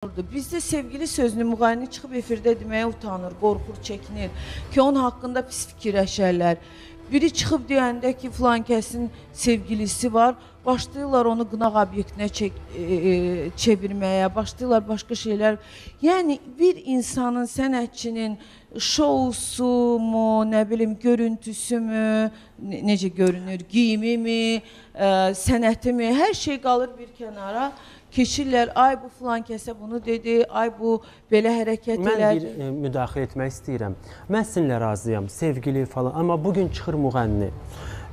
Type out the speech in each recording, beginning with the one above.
Bizdə sevgili sözünü müğənni çıxıb efirdə deməyə utanır, qorxur, çəkinir ki, onun haqqında pis fikirləşərlər. Biri çıxıb deyəndə ki, filan kəsin sevgilisi var, başlayırlar onu qınaq obyektinə çevirməyə, başlayırlar başqa şeylər. Yəni, bir insanın, sənətçinin şousu mu, nə bilim, görüntüsü mü, necə görünür, giyimi mi, sənəti mi, hər şey qalır bir kənara. Keçirlər, ay bu filan kəsə bunu dedi, ay bu belə hərəkət elədi. Mən bir müdaxilə etmək istəyirəm. Mən sizinlə razıyam, sevgili falan. Amma bugün çıxır müğənni,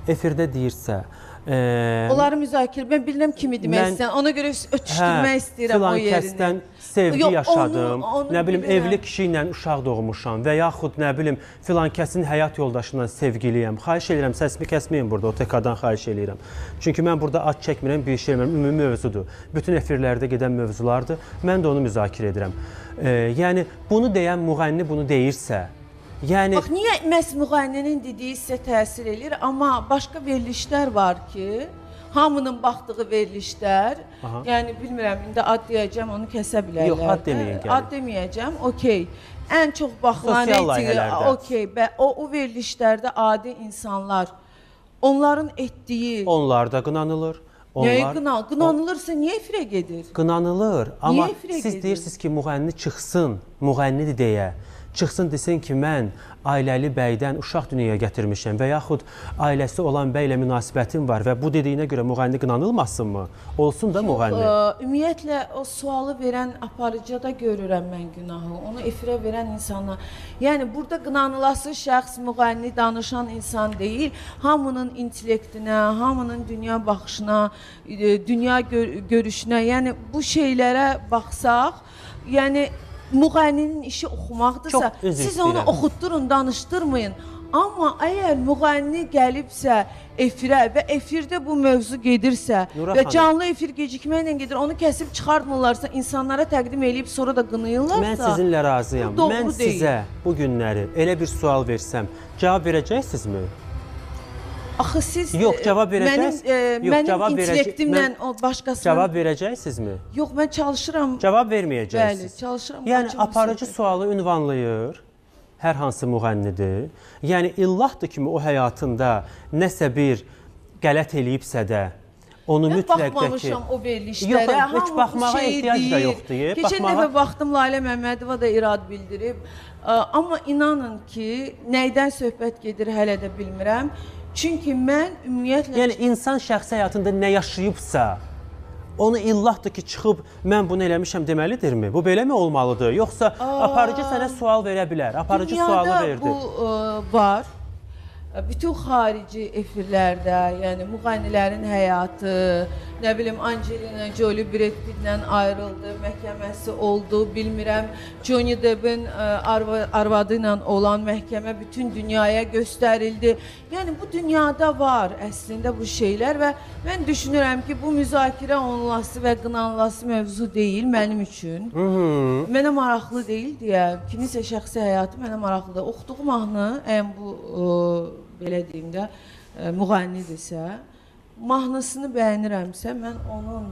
efirdə deyirsə... Onları müzakirə, mən bilirəm kimi demək istəyən, ona görə ötüşdürmək istəyirəm o yerini. Filan kəsdən sevgi yaşadım, nə bilim, evli kişi ilə uşaq doğmuşam və yaxud, nə bilim, filan kəsin həyat yoldaşından sevgiliyəm. Xahiş edirəm, səsimi kəsməyin burada, o TK-dan xahiş edirəm. Çünki mən burada ad çəkmirəm, bir şey eləmirəm, ümumi mövzudur. Bütün efirlərdə gedən mövzulardır, mən də onu müzakirə edirəm. Yəni, bunu deyən müğənni bunu deyirsə, Bax, niyə məhz müğənninin dediyi sizə təsir edir, amma başqa verilişlər var ki, hamının baxdığı verilişlər, yəni bilmirəm, indi ad deyəcəm, onu kəsə bilərlər. Yox, ad deməyin gəlir. Ad deməyəcəm, okey. Ən çox baxılan reytinqlər, okey, o verilişlərdə adi insanlar, onların etdiyi... Onlar da qınanılır. Nəyə qınanılırsa, niyə efirə gedir? Qınanılır, amma siz deyirsiniz ki, müğənni çıxsın, müğənnidir deyə. Çıxsın desin ki, mən ailəli bəydən uşaq dünyaya gətirmişəm və yaxud ailəsi olan bəylə münasibətim var və bu dediyinə görə müğənni qınanılmasınmı? Olsun da müğənni. Ümumiyyətlə, o sualı verən aparıcıda görürəm mən günahı, onu efirə verən insanlar. Yəni, burada qınanılası şəxs, müğənni, danışan insan deyil, hamının intellektinə, hamının dünya baxışına, dünya görüşünə, yəni bu şeylərə baxsaq, yəni, müğənninin işi oxumaqdırsa, siz onu oxutdurun, danışdırmayın. Amma əgər müğənni gəlibsə efirə və efirdə bu mövzu gedirsə və canlı efir gecikməklə gedir, onu kəsib çıxartmırlarsa, insanlara təqdim edib sonra da qınayırlarsa... Mən sizinlə razıyam. Mən sizə bu günləri elə bir sual versəm, cavab verəcəksinizmi? Axı siz mənim intellektimlə başqasının... Cavab verəcəksinizmi? Yox, mən çalışıram. Cavab verməyəcəksiniz. Bəli, çalışıram. Yəni, aparıcı sualı ünvanlayır, hər hansı müğənnidir. Yəni, illahdır kimi o həyatında nəsə bir qələt eləyibsə də, onu mütləq də ki... Mən baxmamışam o verilişlərə. Yox, heç baxmağa ehtiyac da yoxdur. Keçən dəfə baxdım, Lalə Məmmədova da irad bildirib. Amma inanın ki, nəydən söhbət gedir hələ də bilmirəm. Çünki mən ümumiyyətlə... Yəni, insan şəxsi həyatında nə yaşayıbsa, onu illahdır ki, çıxıb, mən bunu eləmişəm deməlidirmi? Bu belə mi olmalıdır? Yoxsa aparıcı sənə sual verə bilər, aparıcı sualı verdi. Dünyada bu var. Bütün xarici efirlərdə, yəni müğənnilərin həyatı, nə bilim, Angelina Jolie Brad Pittlə ayrıldı, məhkəməsi oldu, bilmirəm, Johnny Depp'in arvadı ilə olan məhkəmə bütün dünyaya göstərildi. Yəni, bu dünyada var əslində bu şeylər və mən düşünürəm ki, bu müzakirə olunması və qınanılması mövzu deyil mənim üçün. Mənə maraqlı deyil deyə, kimisə şəxsi həyatı mənə maraqlıdır. Oxuduğum mahnı, bu belə deyim də, müğənnidirsə, mahnısını bəyənirəmsə, mən onun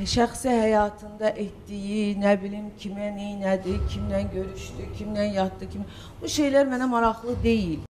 şəxsi həyatında etdiyi, nə bilim, kimə neynədi, kimlə görüşdü, kimlə yatdı, bu şeylər mənə maraqlı deyil.